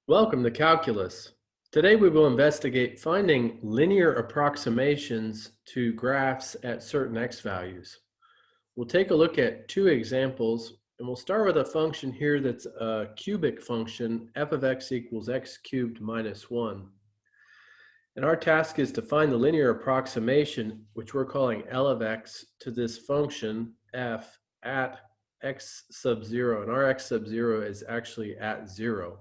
Welcome to Calculus. Today we will investigate finding linear approximations to graphs at certain x values. We'll take a look at two examples, and we'll start with a function here that's a cubic function, f of x equals x cubed minus 1. And our task is to find the linear approximation, which we're calling L of x, to this function f at x sub 0. And our x sub 0 is actually at 0.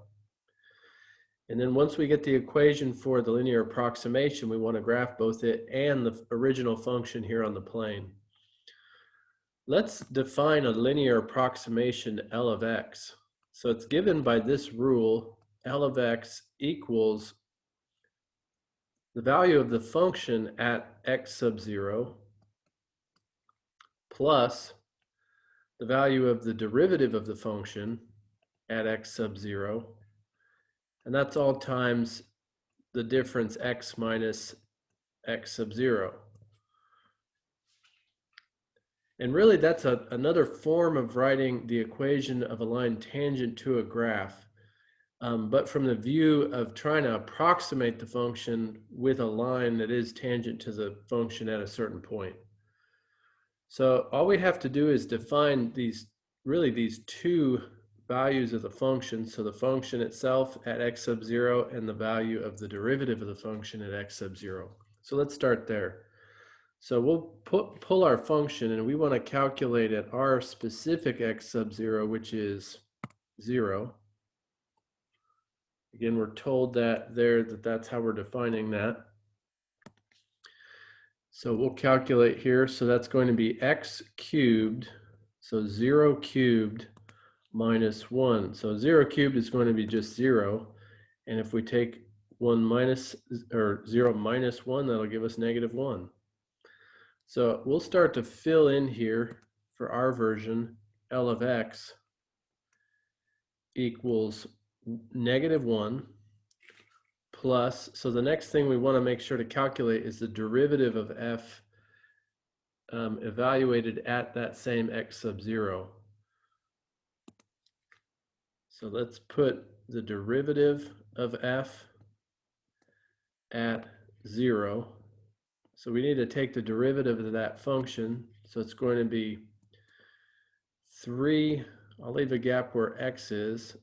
And then once we get the equation for the linear approximation, we want to graph both it and the original function here on the plane. Let's define a linear approximation L of x. So it's given by this rule, L of x equals the value of the function at x sub 0 plus the value of the derivative of the function at x sub 0. And that's all times the difference x minus x sub 0. And really that's another form of writing the equation of a line tangent to a graph, but from the view of trying to approximate the function with a line that is tangent to the function at a certain point. So all we have to do is define these two values of the function. So the function itself at x sub 0 and the value of the derivative of the function at x sub 0. So let's start there. So we'll pull our function, and we want to calculate at our specific x sub 0, which is 0. Again, we're told that that's how we're defining that. So we'll calculate here. So that's going to be x cubed, so 0 cubed minus 1. So 0 cubed is going to be just 0. And if we take 0 minus 1, that'll give us negative 1. So we'll start to fill in here for our version, L of x equals negative 1 plus, so the next thing we want to make sure to calculate is the derivative of f evaluated at that same x sub 0. So let's put the derivative of f at 0. So we need to take the derivative of that function. So it's going to be 3, I'll leave a gap where x is,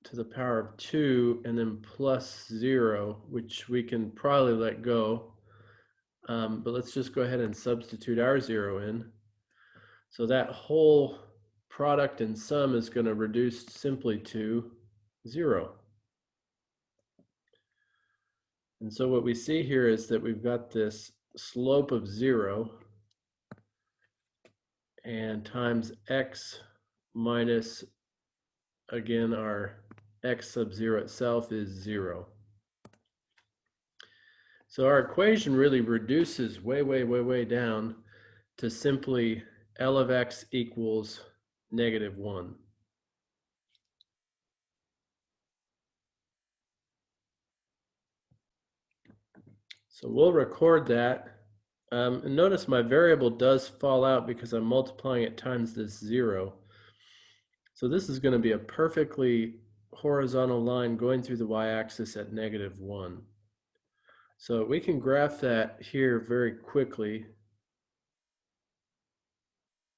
to the power of 2, and then plus 0, which we can probably let go. But let's just go ahead and substitute our 0 in. So that whole product and sum is going to reduce simply to 0. And so what we see here is that we've got this slope of 0 and times x minus, again, our x sub 0 itself is 0. So our equation really reduces way down to simply L of x equals negative 1. So we'll record that. And notice my variable does fall out because I'm multiplying it times this 0. So this is going to be a perfectly horizontal line going through the y-axis at negative 1. So we can graph that here very quickly.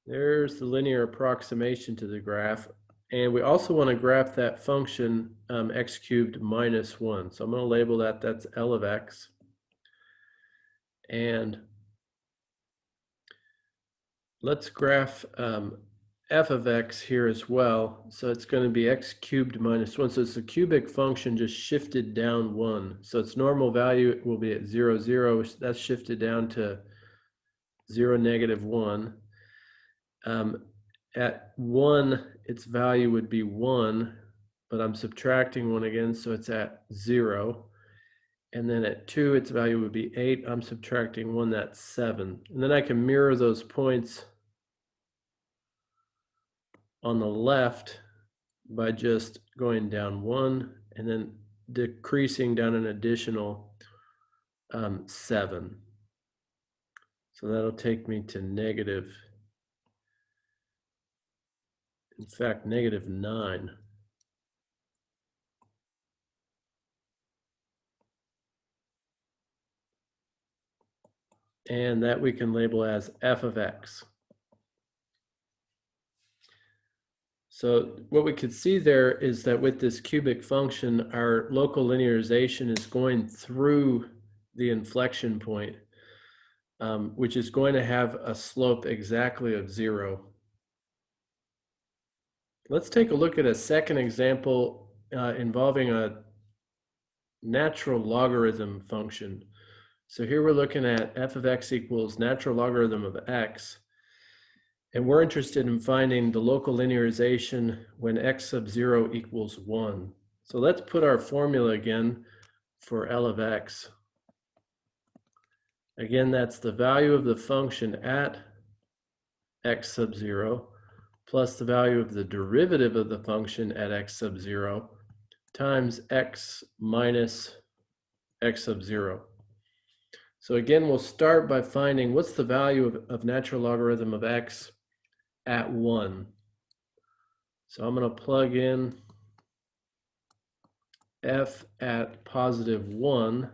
There's the linear approximation to the graph. And we also want to graph that function x cubed minus 1. So I'm going to label that, that's L of x. And let's graph f of x here as well. So it's going to be x cubed minus 1. So it's a cubic function just shifted down 1. So its normal value will be at 0, 0. That's shifted down to 0, negative 1. At 1, its value would be 1, but I'm subtracting 1 again, so it's at 0. And then at 2, its value would be 8. I'm subtracting 1, that's 7. And then I can mirror those points on the left by just going down 1 and then decreasing down an additional 7. So that'll take me to negative, in fact, negative 9. and that we can label as f of x. So what we could see there is that with this cubic function, our local linearization is going through the inflection point, which is going to have a slope exactly of 0. Let's take a look at a second example involving a natural logarithm function. So here we're looking at f of x equals natural logarithm of x. And we're interested in finding the local linearization when x sub 0 equals 1. So let's put our formula again for L of x. Again, that's the value of the function at x sub 0 plus the value of the derivative of the function at x sub 0 times x minus x sub 0. So again, we'll start by finding what's the value of natural logarithm of x at 1. So I'm going to plug in f at positive 1,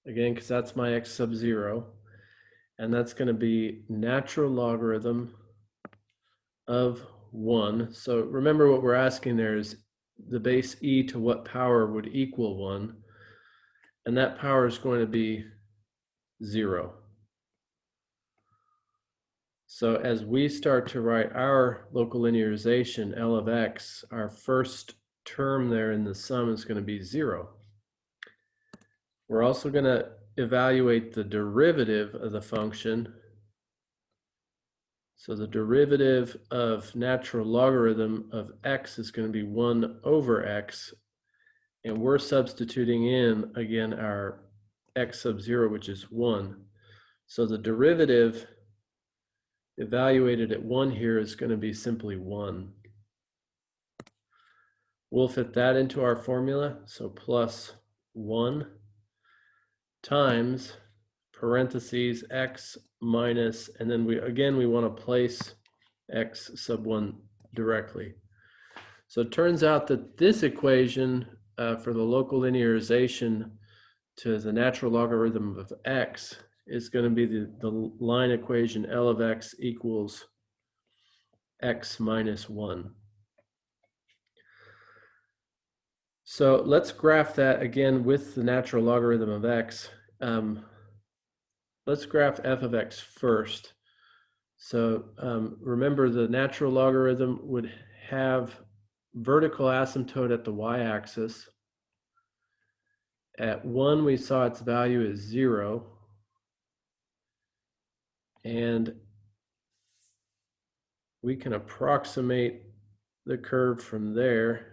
again, because that's my x sub 0. And that's going to be natural logarithm of 1. So remember what we're asking there is the base e to what power would equal 1. And that power is going to be 0. So as we start to write our local linearization, L of x, our first term there in the sum is going to be 0. We're also going to evaluate the derivative of the function. So the derivative of natural logarithm of x is going to be 1 over x. And we're substituting in, again, our x sub 0, which is 1. So the derivative evaluated at 1 here is going to be simply 1. We'll fit that into our formula. So plus 1 times parentheses x minus, and then we want to place x sub 1 directly. So it turns out that this equation for the local linearization to the natural logarithm of x is going to be the line equation L of x equals x minus 1. So let's graph that again with the natural logarithm of x. Let's graph f of x first. So remember, the natural logarithm would have vertical asymptote at the y-axis. At 1, we saw its value is 0. And we can approximate the curve from there.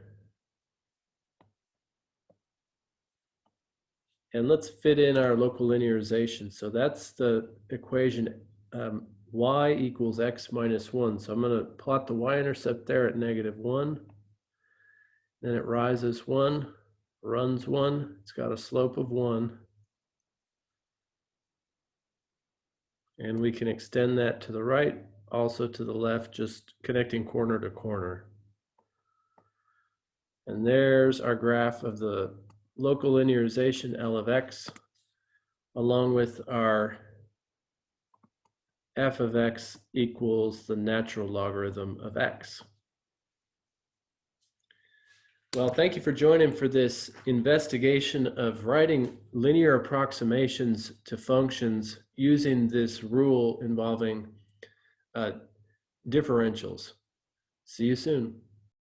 And let's fit in our local linearization. So that's the equation y equals x minus 1. So I'm going to plot the y-intercept there at -1. Then it rises 1, runs 1. It's got a slope of 1. And we can extend that to the right, also to the left, just connecting corner to corner. And there's our graph of the local linearization L of x, along with our f of x equals the natural logarithm of x. Well, thank you for joining for this investigation of writing linear approximations to functions using this rule involving differentials. See you soon.